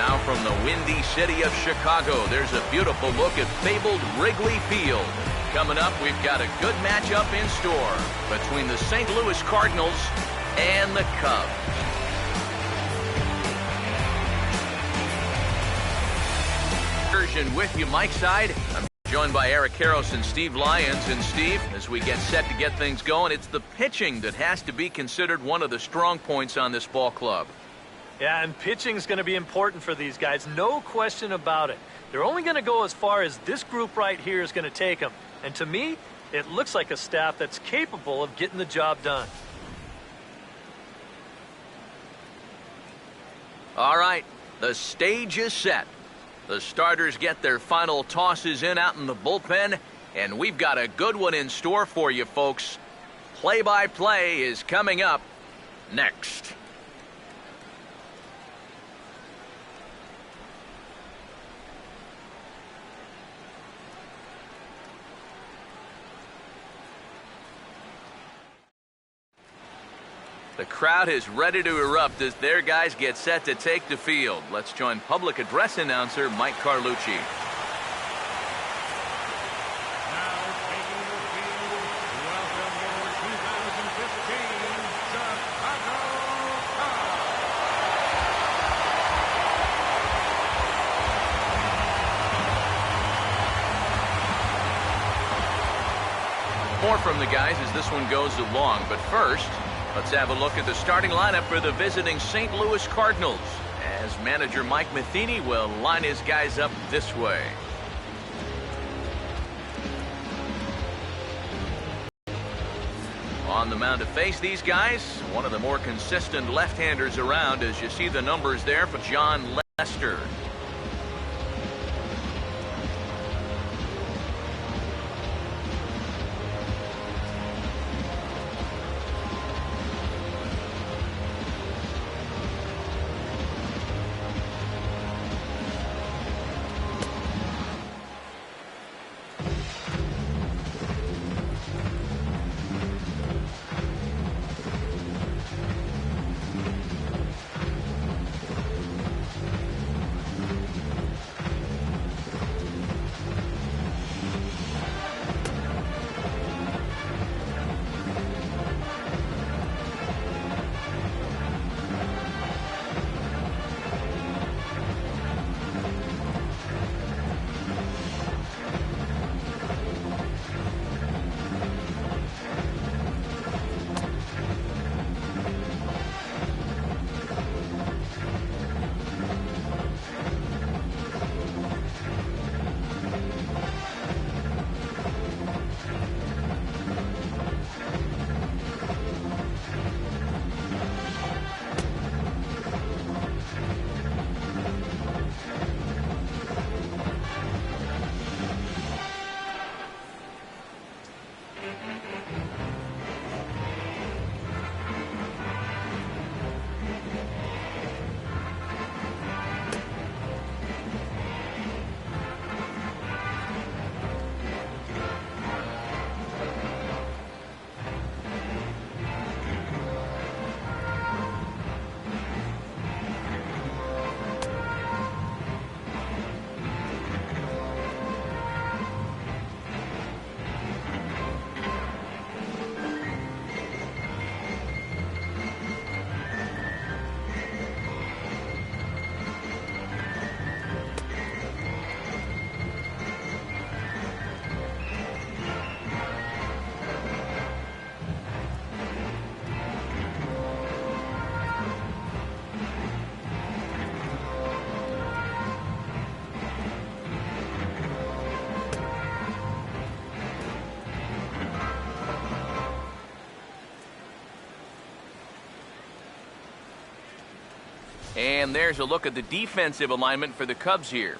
Now from the windy city of Chicago, there's a beautiful look at fabled Wrigley Field. Coming up, we've got a good matchup in store between the St. Louis Cardinals and the Cubs. With you, Mike Side. I'm joined by Eric Karros and Steve Lyons. And Steve, as we get set to get things going, it's the pitching that has to be considered one of the strong points on this ball club. Yeah, and pitching is going to be important for these guys. No question about it. They're only going to go as far as this group right here is going to take them. And to me, it looks like a staff that's capable of getting the job done. All right, the stage is set. The starters get their final tosses in out in the bullpen, and we've got a good one in store for you, folks. Play-by-play is coming up next. The crowd is ready to erupt as their guys get set to take the field. Let's join public address announcer Mike Carlucci. Now taking the field, welcome your 2015 Chicago Cubs. More from the guys as this one goes along, but first, let's have a look at the starting lineup for the visiting St. Louis Cardinals, as manager Mike Matheny will line his guys up this way. On the mound to face these guys, one of the more consistent left-handers around, as you see the numbers there for John Lester. And there's a look at the defensive alignment for the Cubs here.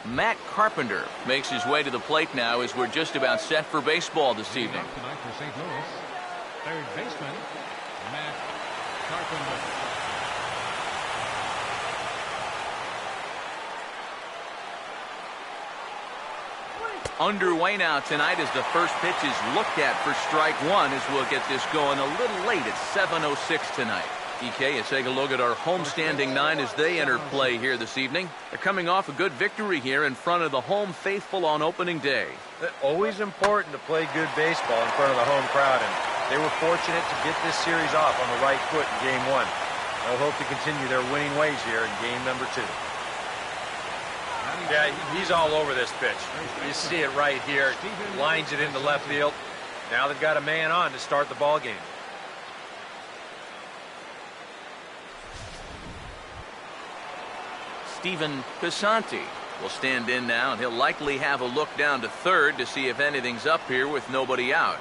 Matt Carpenter makes his way to the plate now as we're just about set for baseball this evening. Tonight for St. Louis, third baseman Matt Carpenter. Underway now tonight as the first pitch is looked at for strike one, as we'll get this going a little late at 7:06 tonight. EK, let's take a look at our homestanding nine as they enter play here this evening. They're coming off a good victory here in front of the home faithful on opening day. Always important to play good baseball in front of the home crowd, and they were fortunate to get this series off on the right foot in game one. They'll hope to continue their winning ways here in game number 2. Yeah, he's all over this pitch. You see it right here. Lines it into left field. Now they've got a man on to start the ball game. Steven Pisanti will stand in now, and he'll likely have a look down to third to see if anything's up here with nobody out.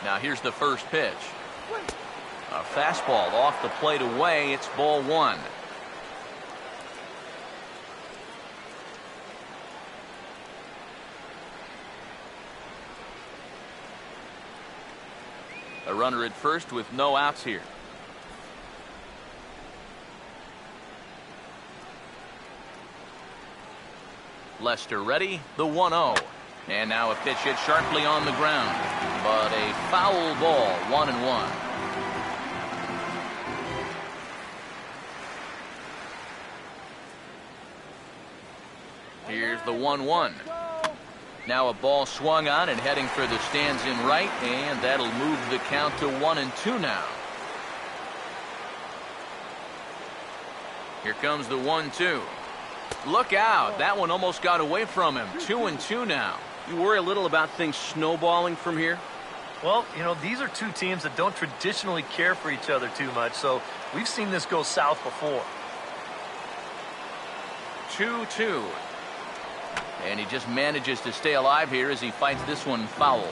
Now here's the first pitch. A fastball off the plate away. It's ball one. A runner at first with no outs here. Lester ready. The 1-0. And now a pitch hit sharply on the ground, but a foul ball, 1-1. Here's the 1-1. Now a ball swung on and heading for the stands in right, and that'll move the count to 1-2 now. Here comes the 1-2. Look out. That one almost got away from him. 2-2 now. You worry a little about things snowballing from here? Well, you know, these are two teams that don't traditionally care for each other too much, so we've seen this go south before. 2-2. And he just manages to stay alive here as he fights this one foul.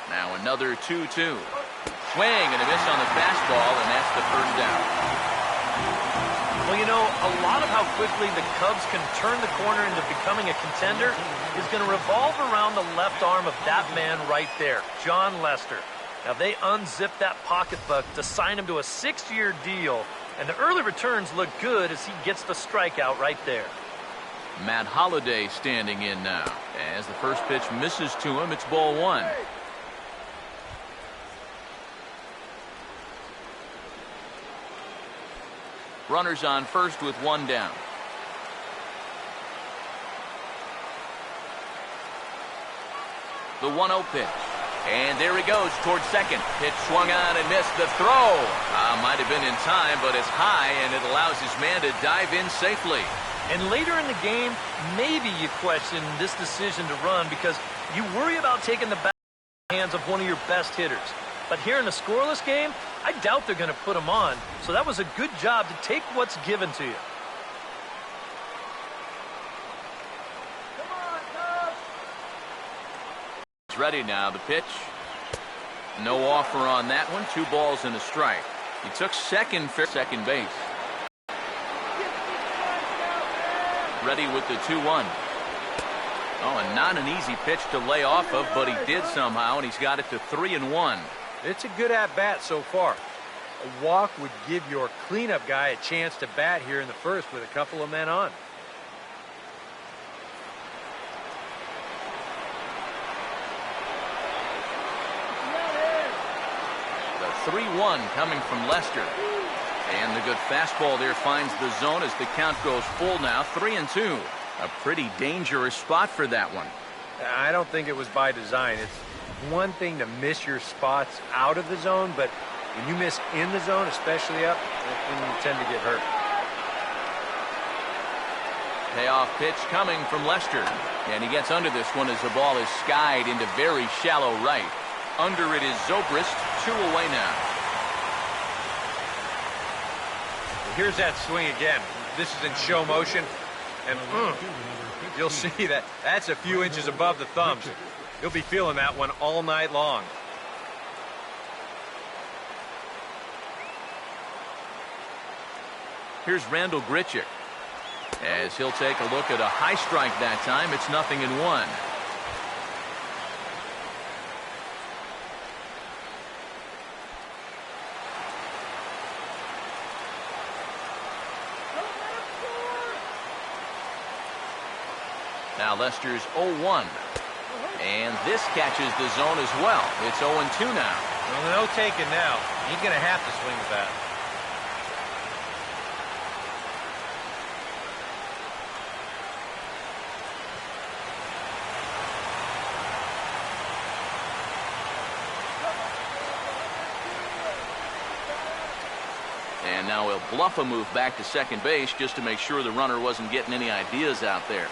Now another 2-2. Swing and a miss on the fastball, and that's the first out. Well, you know, a lot of how quickly the Cubs can turn the corner into becoming a contender is going to revolve around the left arm of that man right there, John Lester. Now, they unzipped that pocketbook to sign him to a 6-year deal, and the early returns look good as he gets the strikeout right there. Matt Holliday standing in now. As the first pitch misses to him, it's ball one. Runners on first with one down. The 1-0 pitch. And there he goes towards second. Pitch swung on and missed. The throw might have been in time, but it's high, and it allows his man to dive in safely. And later in the game, maybe you question this decision to run because you worry about taking the bat in the hands of one of your best hitters. But here in a scoreless game, I doubt they're going to put him on. So that was a good job to take what's given to you. It's ready now. The pitch. No offer on that one. 2 balls and a strike. He took second base. Ready with the 2-1. Oh, and not an easy pitch to lay off of, but he did somehow, and he's got it to 3-1. It's a good at-bat so far. A walk would give your cleanup guy a chance to bat here in the first with a couple of men on. The 3-1 coming from Lester. And the good fastball there finds the zone as the count goes full now. 3-2. A pretty dangerous spot for that one. I don't think it was by design. It's one thing to miss your spots out of the zone, but when you miss in the zone, especially up, that's when you tend to get hurt. Payoff pitch coming from Lester. And he gets under this one as the ball is skied into very shallow right. Under it is Zobrist. 2 away now. Here's that swing again. This is in show motion, and you'll see that that's a few inches above the thumbs. You'll be feeling that one all night long. Here's Randall Grichuk. As he'll take a look at a high strike that time, it's 0-1. Now Lester's 0-1. And this catches the zone as well. It's 0-2 now. Well, no taking now. He's going to have to swing the bat. And now he'll bluff a move back to second base just to make sure the runner wasn't getting any ideas out there.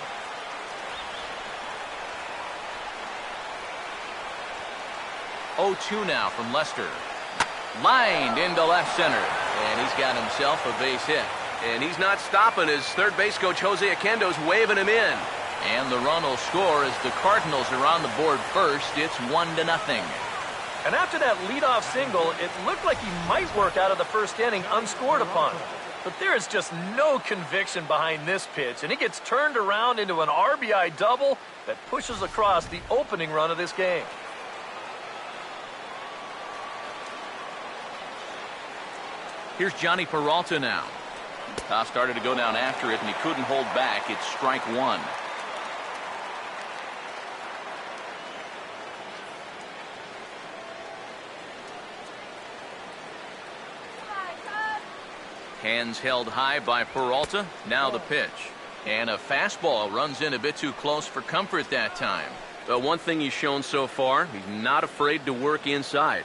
0-2 now from Lester. Lined into left center. And he's got himself a base hit. And he's not stopping as third base coach Jose Oquendo's waving him in. And the run will score as the Cardinals are on the board first. It's 1-0. And after that leadoff single, it looked like he might work out of the first inning unscored upon. But there is just no conviction behind this pitch, and it gets turned around into an RBI double that pushes across the opening run of this game. Here's Johnny Peralta now. Toss started to go down after it, and he couldn't hold back. It's strike one. Hands held high by Peralta. Now the pitch. And a fastball runs in a bit too close for comfort that time. But one thing he's shown so far, he's not afraid to work inside.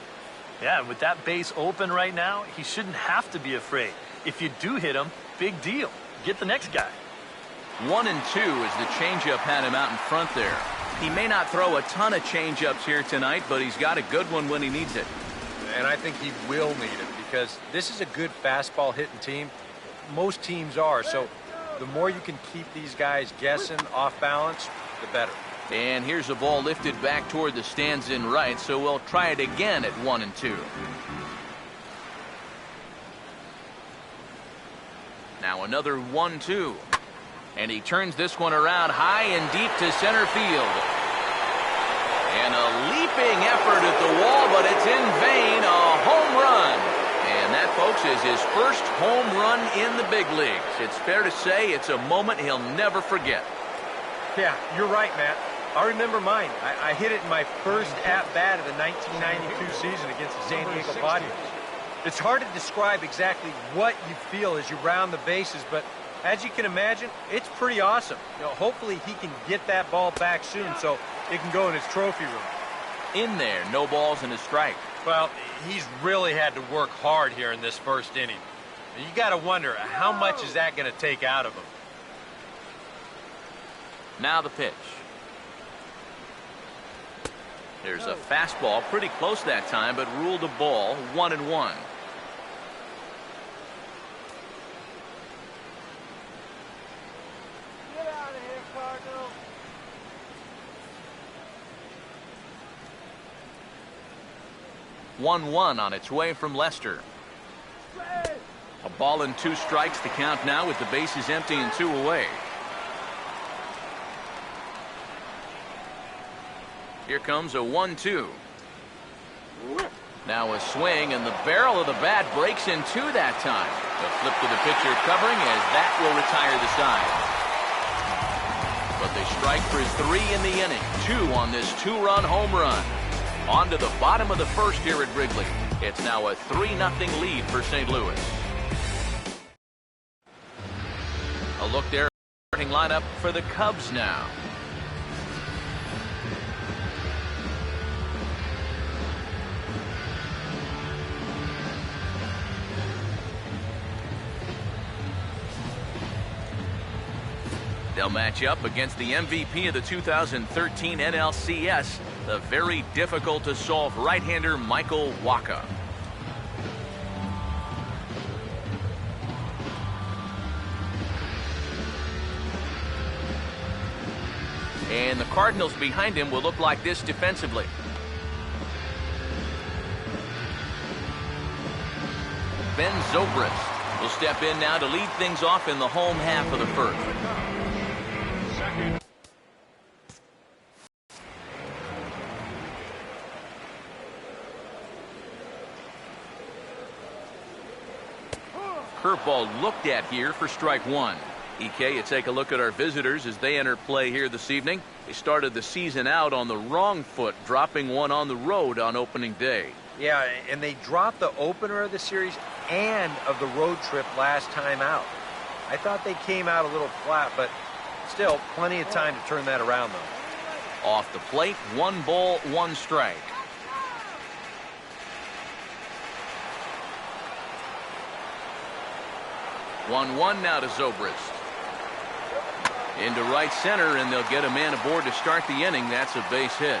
Yeah, with that base open right now, he shouldn't have to be afraid. If you do hit him, big deal. Get the next guy. 1-2 as the changeup had him out in front there. He may not throw a ton of changeups here tonight, but he's got a good one when he needs it. And I think he will need it because this is a good fastball hitting team. Most teams are. So the more you can keep these guys guessing off balance, the better. And here's a ball lifted back toward the stands in right, so we'll try it again at 1-2. Now another 1-2. And he turns this one around high and deep to center field. And a leaping effort at the wall, but it's in vain. A home run. And that, folks, is his first home run in the big leagues. It's fair to say it's a moment he'll never forget. Yeah, you're right, Matt. I remember mine. I hit it in my first at-bat of the 1992 season against the San Diego Padres. It's hard to describe exactly what you feel as you round the bases, but as you can imagine, it's pretty awesome. Hopefully he can get that ball back soon so it can go in his trophy room. In there, no balls and a strike. Well, he's really had to work hard here in this first inning. You got to wonder, how much is that going to take out of him? Now the pitch. There's a fastball pretty close that time, but ruled a ball. 1-1. Get out of here, Cardinals. 1-1 on its way from Lester. A ball and 2 strikes to count now with the bases empty and 2 away. Here comes a 1-2. Now a swing, and the barrel of the bat breaks in 2 that time. The flip to the pitcher covering as that will retire the side. But they strike for 3 in the inning. 2 on this 2-run home run. On to the bottom of the first here at Wrigley. It's now a 3-0 lead for St. Louis. A look there at the starting lineup for the Cubs now. They'll match up against the MVP of the 2013 NLCS, the very difficult-to-solve right-hander Michael Wacha. And the Cardinals behind him will look like this defensively. Ben Zobrist. will step in now to lead things off in the home half of the first. Second. Curveball looked at here for strike one. EK, you take a look at our visitors as they enter play here this evening. They started the season out on the wrong foot, dropping one on the road on opening day. Yeah, and they dropped the opener of the series and of the road trip last time out. I thought they came out a little flat, but still plenty of time to turn that around, though. Off the plate, 1 ball, 1 strike. One now to Zobrist. Into right center, and they'll get a man aboard to start the inning. That's a base hit.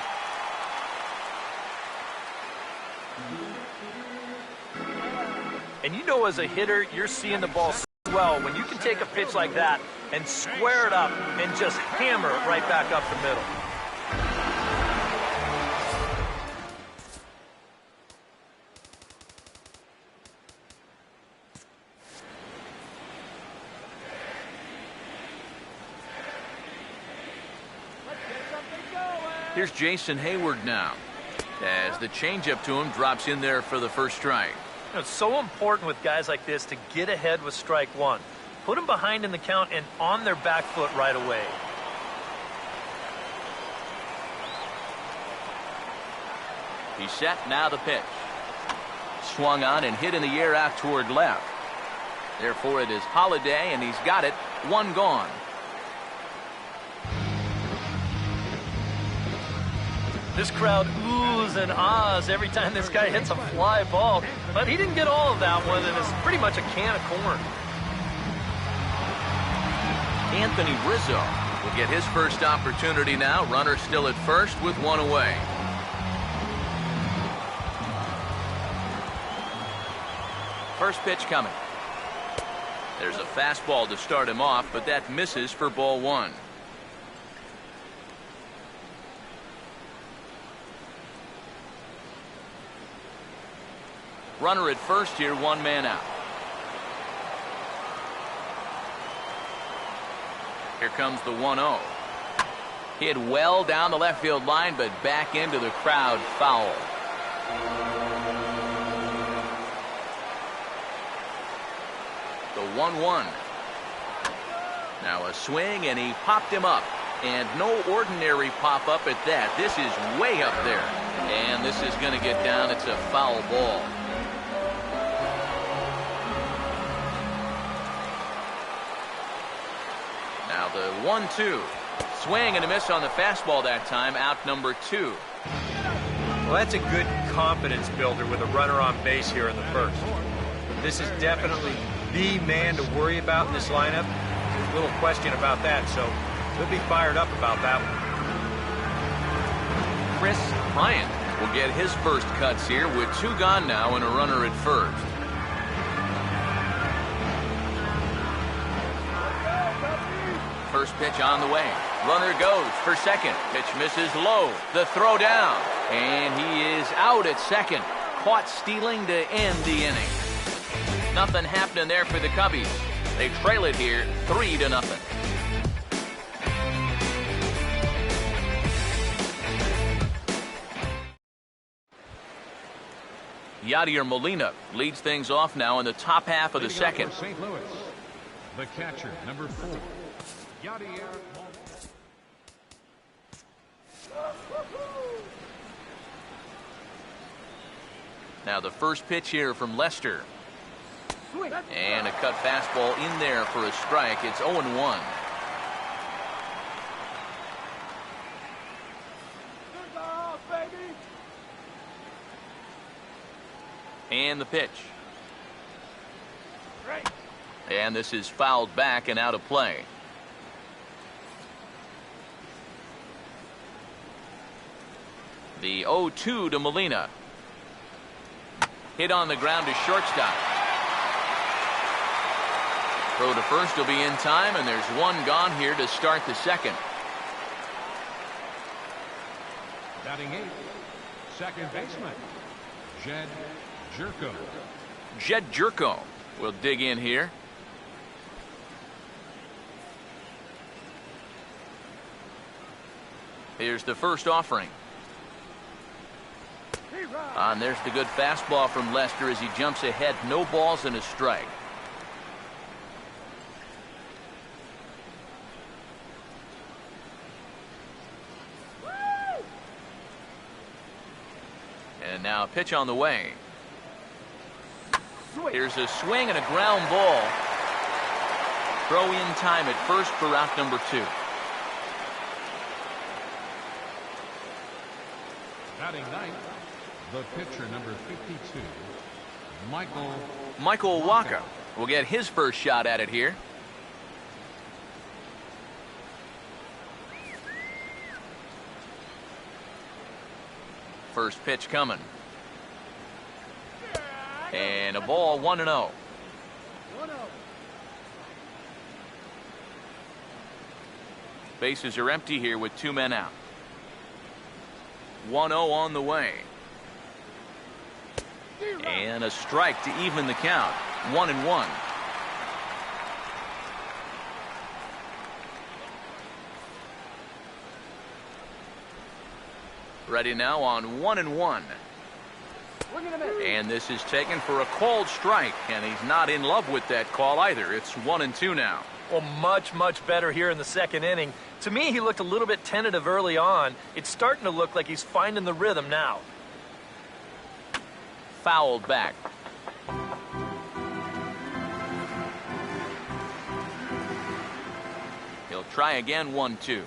And you know, as a hitter, you're seeing the ball swell when you can take a pitch like that and square it up and just hammer it right back up the middle. Here's Jason Hayward now, as the changeup to him drops in there for the first strike. You know, it's so important with guys like this to get ahead with strike one. Put them behind in the count and on their back foot right away. He's set, now the pitch. Swung on and hit in the air out toward left. Therefore it is Holiday, and he's got it. 1 gone. This crowd oohs and ahs every time this guy hits a fly ball. But he didn't get all of that one, and it's pretty much a can of corn. Anthony Rizzo will get his first opportunity now. Runner still at first with 1 away. First pitch coming. There's a fastball to start him off, but that misses for ball 1. Runner at first here, 1 man out. Here comes the 1-0. Hit well down the left field line, but back into the crowd, foul. The 1-1. Now a swing, and he popped him up. And no ordinary pop-up at that. This is way up there. And this is going to get down. It's a foul ball. Now the 1-2. Swing and a miss on the fastball that time. Out number 2. Well, that's a good confidence builder with a runner on base here in the first. This is definitely the man to worry about in this lineup. There's little question about that, so he'll be fired up about that one. Chris Bryant will get his first cuts here with 2 gone now and a runner at first. First pitch on the way. Runner goes for second. Pitch misses low. The throw down. And he is out at second. Caught stealing to end the inning. Nothing happening there for the Cubbies. They trail it here 3-0. Yadier Molina leads things off now in the top half of the second. St. Louis, the catcher, number 4. Yadier. Now the first pitch here from Lester. And a cut fastball in there for a strike. It's 0-1. And the pitch. And this is fouled back and out of play. The 0-2 to Molina. Hit on the ground to shortstop. Throw to first will be in time, and there's 1 gone here to start the second. Batting 8th, second baseman, Jed Jerko. Jed Jerko We'll dig in here. Here's the first offering. And there's the good fastball from Lester as he jumps ahead. No balls and a strike. And now a pitch on the way. Here's a swing and a ground ball. Throw in time at first for out number 2. Batting ninth, the pitcher number 52, Michael Wacha will get his first shot at it here. First pitch coming. And a ball, 1-0. Bases are empty here with 2 men out. 1-0 on the way. And a strike to even the count. 1-1. Ready now on 1-1. And this is taken for a called strike, and he's not in love with that call either. It's 1-2 now. Well, much better here in the second inning. To me, he looked a little bit tentative early on. It's starting to look like he's finding the rhythm now. Fouled back. He'll try again, 1-2.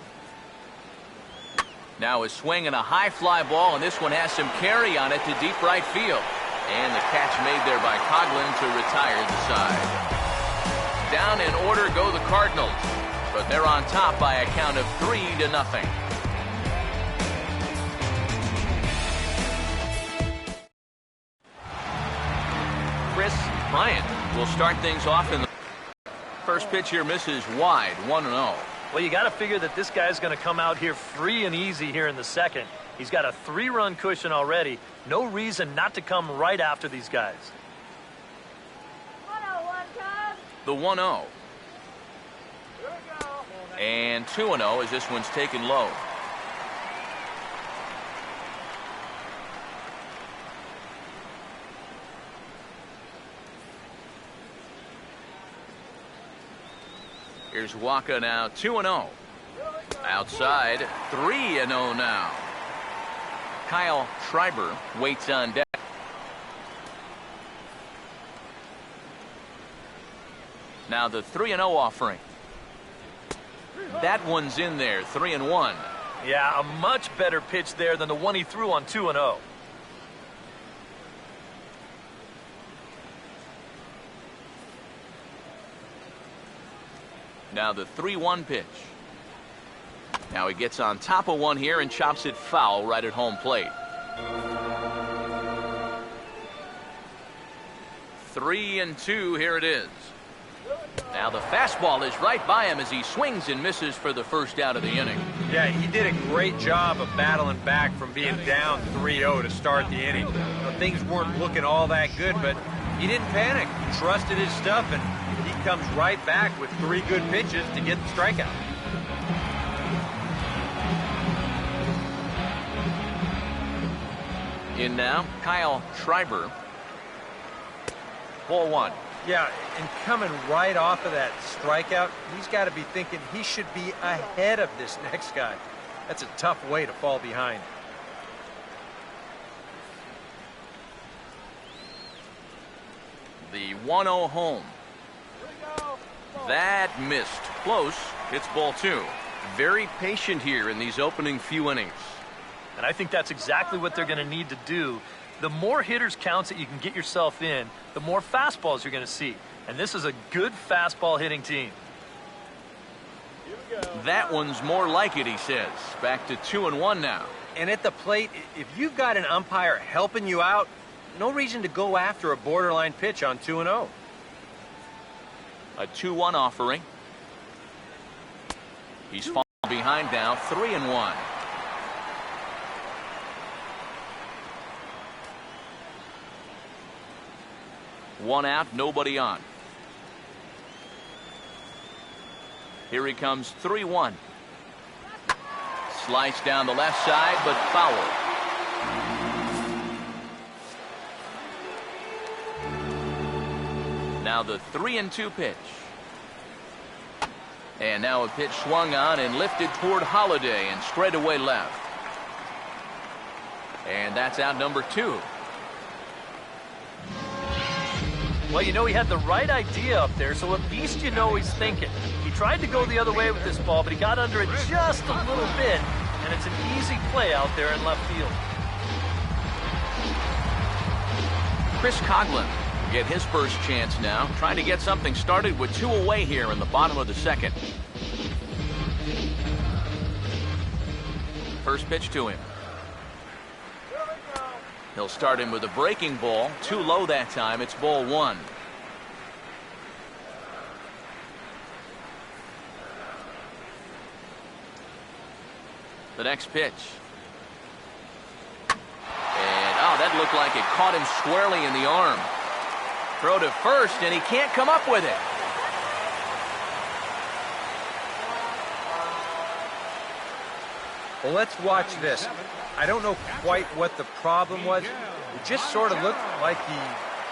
Now a swing and a high fly ball, and this one has some carry on it to deep right field. And the catch made there by Coughlin to retire the side. Down in order go the Cardinals, but they're on top by a count of 3-0. Chris Bryant will start things off in the first pitch here, misses wide, 1-0. Well, you got to figure that this guy's going to come out here free and easy here in the second. He's got a 3-run cushion already. No reason not to come right after these guys. The 1-0. And 2-0 as this one's taken low. Here's Wacha now, 2-0. Outside, 3-0 now. Kyle Schreiber waits on deck. Now the 3-0 offering. That one's in there, 3-1. Yeah, a much better pitch there than the one he threw on 2-0. Now the 3-1 pitch. Now he gets on top of one here and chops it foul right at home plate. 3-2, here it is. Now the fastball is right by him as he swings and misses for the first out of the inning. Yeah, he did a great job of battling back from being down 3-0 to start the inning. Things weren't looking all that good, but he didn't panic. He trusted his stuff, and he comes right back with 3 good pitches to get the strikeout. In now, Kyle Schreiber. Ball 1. Yeah, and coming right off of that strikeout, he's got to be thinking he should be ahead of this next guy. That's a tough way to fall behind. The 1-0 home. That missed. Close. It's ball 2. Very patient here in these opening few innings. And I think that's exactly what they're going to need to do. The more hitters counts that you can get yourself in, the more fastballs you're going to see. And this is a good fastball hitting team. That one's more like it, he says. Back to 2-1 now. And at the plate, if you've got an umpire helping you out, no reason to go after a borderline pitch on 2-0. A 2-1 offering. He's falling behind now, 3-1. 1 out, nobody on. Here he comes, 3-1. Slice down the left side, but foul. Now the 3-2 pitch. And now a pitch swung on and lifted toward Holiday and straight away left. And that's out number 2. Well, you know, he had the right idea up there, so at least you know he's thinking. He tried to go the other way with this ball, but he got under it just a little bit, and it's an easy play out there in left field. Chris Coughlin get his first chance now, trying to get something started with 2 away here in the bottom of the 2nd. First pitch to him. He'll start him with a breaking ball, too low that time. It's ball 1. The next pitch. And that looked like it caught him squarely in the arm. Throw to first, and he can't come up with it. Well, let's watch this. I don't know quite what the problem was. It just sort of looked like he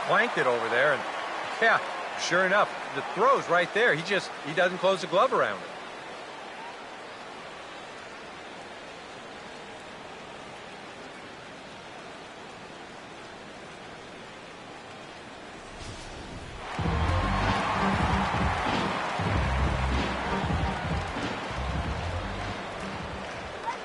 clanked it over there. And yeah, sure enough, the throw's right there. He doesn't close the glove around it.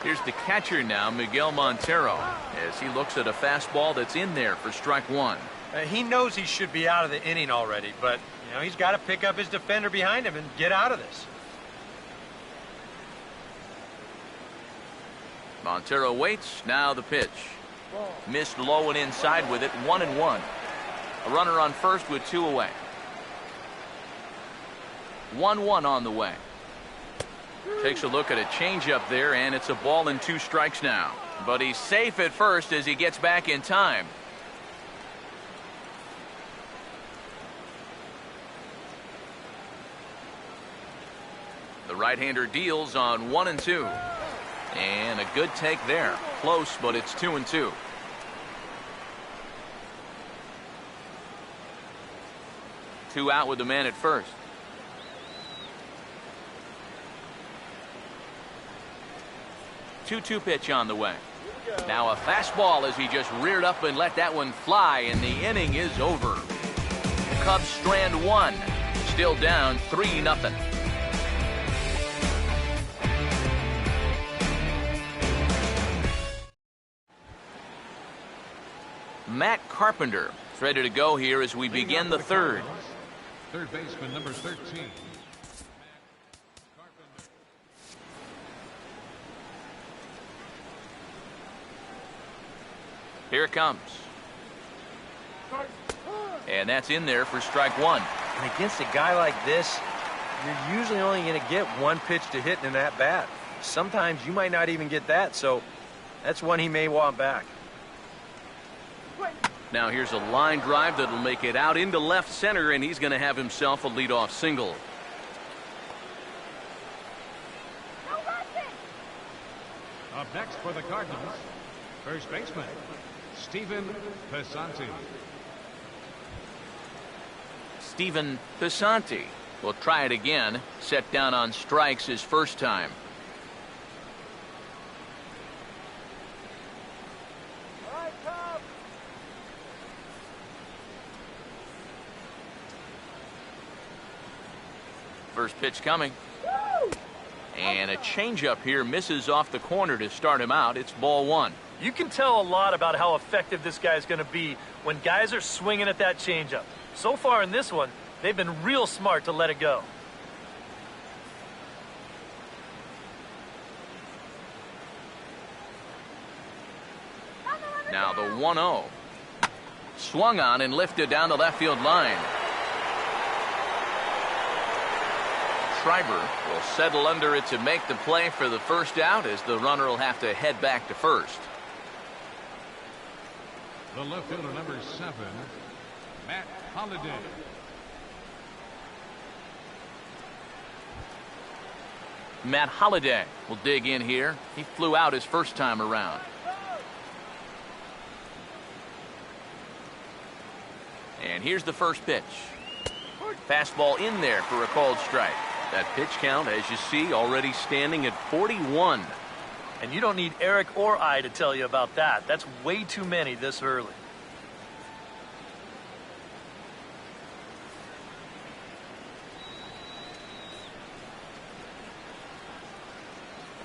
Here's the catcher now, Miguel Montero, as he looks at a fastball that's in there for strike 1. He knows he should be out of the inning already, but you know he's got to pick up his defender behind him and get out of this. Montero waits. Now the pitch. Missed low and inside with it. 1-1. A runner on first with 2 away. 1-1 on the way. Takes a look at a changeup there, and it's a ball and 2 strikes now. But he's safe at first as he gets back in time. The right-hander deals on 1-2. And a good take there. Close, but it's 2-2. Two out with the man at first. Two pitch on the way. Now a fastball as he just reared up and let that one fly, and the inning is over. Cubs strand 1. Still down 3-0. Matt Carpenter is ready to go here as we begin the 3rd. Third baseman number 13. Here it comes. And that's in there for strike 1. And against a guy like this, you're usually only going to get 1 pitch to hit in that bat. Sometimes you might not even get that, so that's one he may want back. Now here's a line drive that'll make it out into left center, and he's going to have himself a leadoff single. Up next for the Cardinals, first baseman Stephen Pissanti. Stephen Pissanti will try it again. Set down on strikes his first time. First pitch coming. And a changeup here misses off the corner to start him out. It's ball 1. You can tell a lot about how effective this guy's going to be when guys are swinging at that changeup. So far in this one, they've been real smart to let it go. Now the 1-0. Swung on and lifted down the left field line. Schreiber will settle under it to make the play for the first out, as the runner will have to head back to first. The left fielder number 7, Matt Holliday. Matt Holliday will dig in here. He flew out his first time around. And here's the first pitch. Fastball in there for a called strike. That pitch count, as you see, already standing at 41. And you don't need Eric or I to tell you about that. That's way too many this early.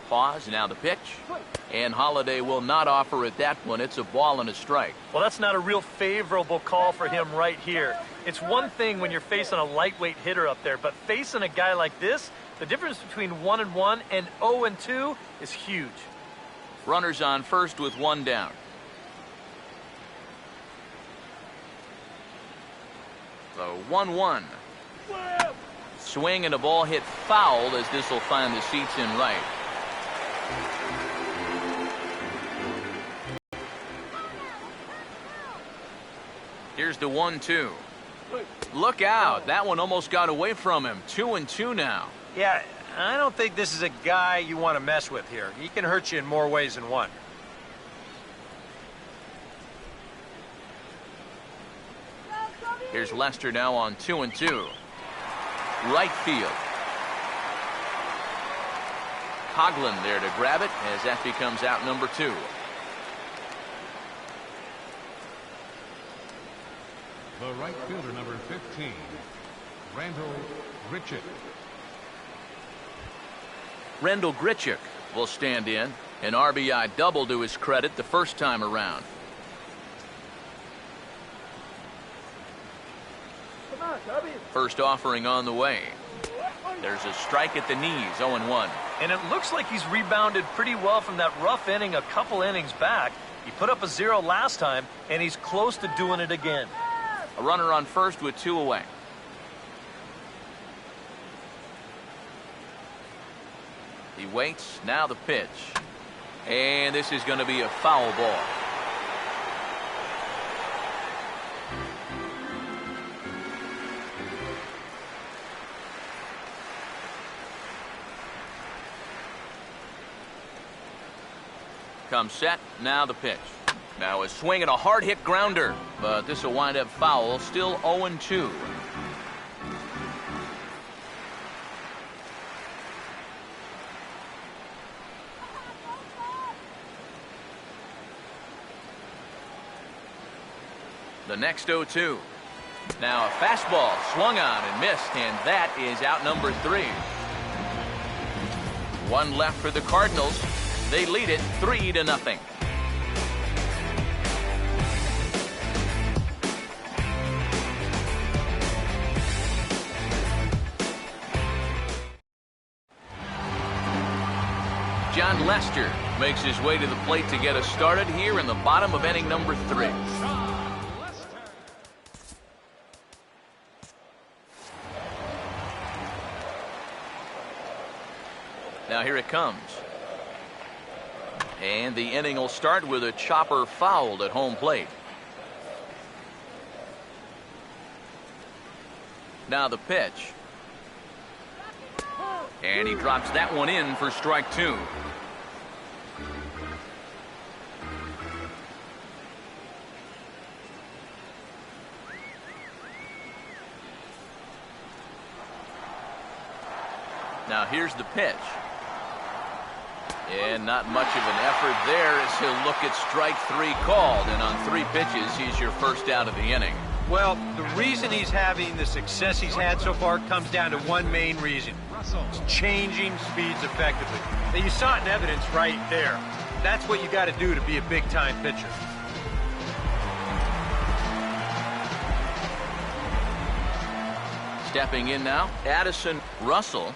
Pause, now the pitch. And Holliday will not offer at that one. It's a ball and a strike. Well, that's not a real favorable call for him right here. It's one thing when you're facing a lightweight hitter up there, but facing a guy like this, the difference between 1-1 and 0-2 is huge. Runners on first with one down. The 1-1. Swing and a ball hit foul as this will find the seats in right. Here's the 1-2. Look out. That one almost got away from him. 2-2 now. Yeah, I don't think this is a guy you want to mess with here. He can hurt you in more ways than one. Here's Lester now on 2-2. Right field. Coughlin there to grab it as that becomes out number 2. The right fielder, number 15, Randall Grichuk. Randall Grichuk will stand in. An RBI double to his credit the first time around. First offering on the way. There's a strike at the knees, 0-1. And it looks like he's rebounded pretty well from that rough inning a couple innings back. He put up a 0 last time, and he's close to doing it again. A runner on first with 2 away. He waits. Now the pitch. And this is going to be a foul ball. Comes set. Now the pitch. Now a swing and a hard hit grounder, but this will wind up foul. Still 0-2. The next 0-2. Now a fastball swung on and missed, and that is out number 3. One left for the Cardinals. They lead it 3-0. John Lester makes his way to the plate to get us started here in the bottom of inning number 3. Now here it comes. And the inning will start with a chopper fouled at home plate. Now the pitch. And he drops that one in for strike 2. Now here's the pitch. And not much of an effort there as he'll look at strike 3 called. And on 3 pitches, he's your first out of the inning. Well, the reason he's having the success he's had so far comes down to one main reason. It's changing speeds effectively. Now, you saw it in evidence right there. That's what you got to do to be a big-time pitcher. Stepping in now, Addison Russell,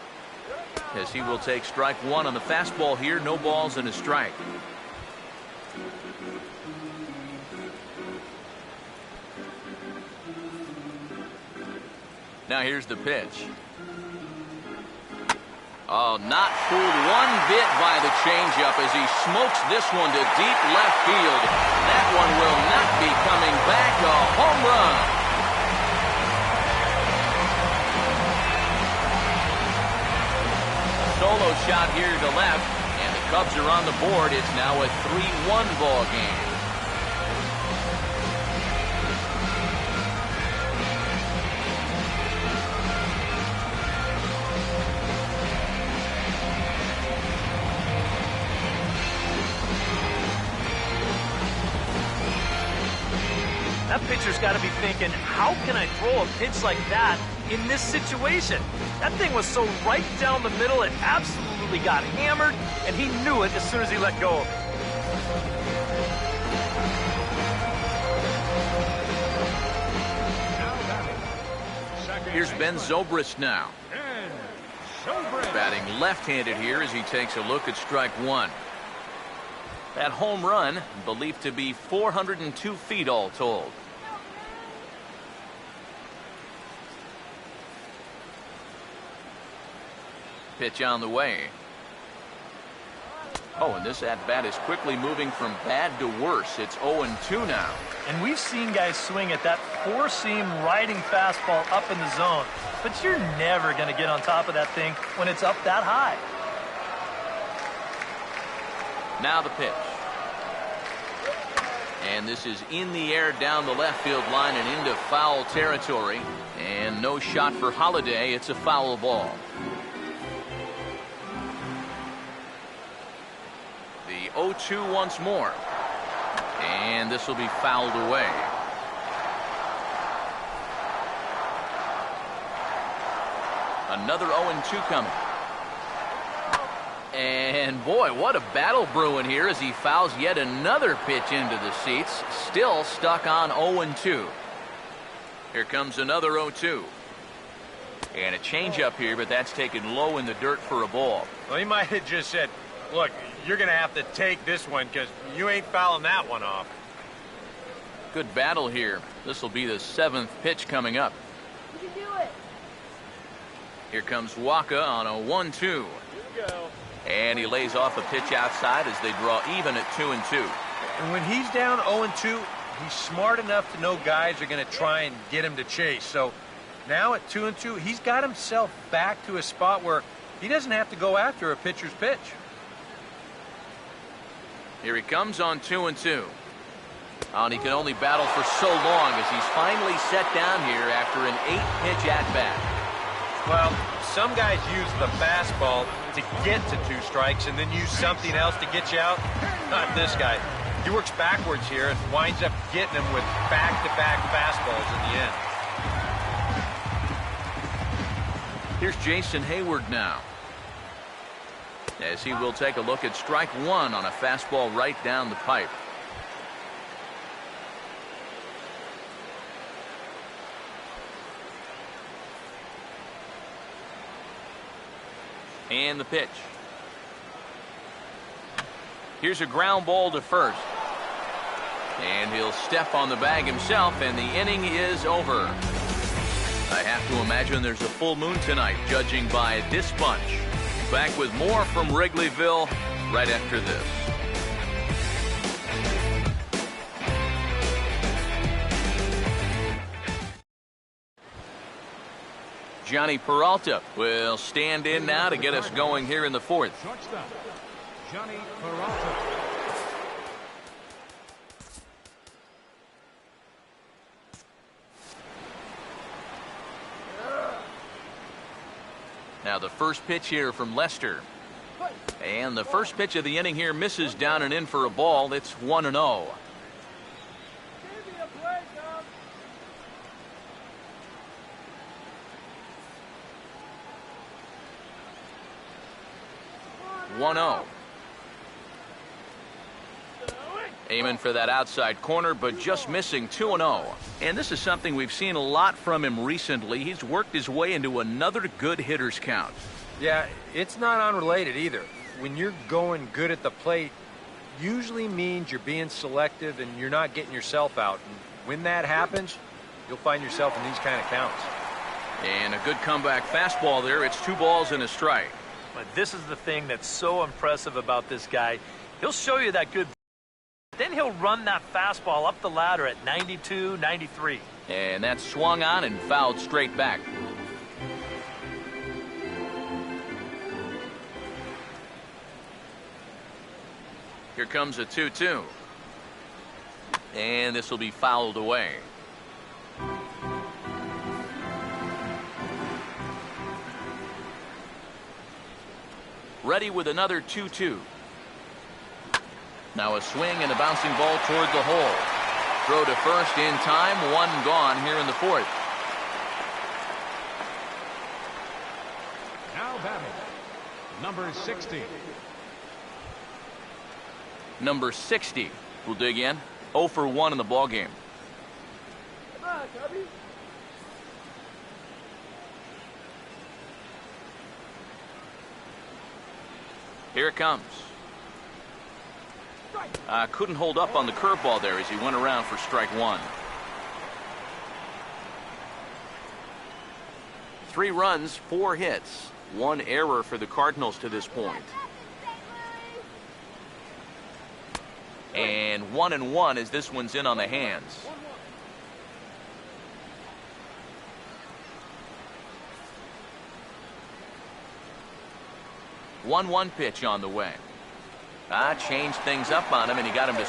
as he will take strike 1 on the fastball here. No balls and a strike. Now here's the pitch. Oh, not fooled one bit by the changeup as he smokes this one to deep left field. That one will not be coming back. A home run. solo shot here to left, and the Cubs are on the board. It's now a 3-1 ball game. That pitcher's got to be thinking, how can I throw a pitch like that in this situation? That thing was so right down the middle, it absolutely got hammered, and he knew it as soon as he let go of it. Here's Ben Zobrist now. Batting left-handed here as he takes a look at strike one. That home run believed to be 402 feet all told. Pitch on the way. Oh, and this at-bat is quickly moving from bad to worse. It's 0-2 now. And we've seen guys swing at that four-seam riding fastball up in the zone. But you're never going to get on top of that thing when it's up that high. Now the pitch. And this is in the air down the left field line and into foul territory. And no shot for Holiday. It's a foul ball. The 0-2 once more. And this will be fouled away. Another 0-2 coming. And boy, what a battle brewing here as he fouls yet another pitch into the seats. Still stuck on 0-2. Here comes another 0-2. And a changeup here, but that's taken low in the dirt for a ball. Well, he might have just said, look, you're going to have to take this one because you ain't fouling that one off. Good battle here. This will be the 7th pitch coming up. You can do it. Here comes Wacha on a 1-2. Here we go. And he lays off a pitch outside as they draw even at 2-2. And when he's down 0-2, he's smart enough to know guys are going to try and get him to chase. So now at 2-2, he's got himself back to a spot where he doesn't have to go after a pitcher's pitch. Here he comes on 2-2. And he can only battle for so long as he's finally set down here after an 8-pitch at-bat. Well, some guys use the fastball to get to 2 strikes and then use something else to get you out. Not this guy. He works backwards here and winds up getting them with back-to-back fastballs in the end. Here's Jason Hayward now, as he will take a look at strike one on a fastball right down the pipe. And the pitch. Here's a ground ball to first. And he'll step on the bag himself, and the inning is over. I have to imagine there's a full moon tonight, judging by this bunch. Back with more from Wrigleyville right after this. Johnny Peralta will stand in now to get us going here in the 4th. Shortstop, Johnny Peralta. Now the first pitch here from Lester. And the first pitch of the inning here misses down and in for a ball. It's 1-0. Give me a break, Dom. 1-0. Aiming for that outside corner, but just missing 2-0. And this is something we've seen a lot from him recently. He's worked his way into another good hitter's count. Yeah, it's not unrelated either. When you're going good at the plate, usually means you're being selective and you're not getting yourself out. And when that happens, you'll find yourself in these kind of counts. And a good comeback fastball there. It's 2 balls and a strike. But this is the thing that's so impressive about this guy. He'll show you that good. Then he'll run that fastball up the ladder at 92, 93. And that's swung on and fouled straight back. Here comes a 2-2. And this will be fouled away. Ready with another 2-2. Now a swing and a bouncing ball toward the hole. Throw to first in time. One gone here in the fourth. Now batting, number 60. Number 60 will dig in. 0 for 1 in the ball game. Come on, Cubby. Here it comes. Couldn't hold up on the curveball there as he went around for strike one. 3 runs, 4 hits, 1 error for the Cardinals to this point. And 1-1 as this one's in on the hands. One pitch on the way. Changed things up on him, and he got him to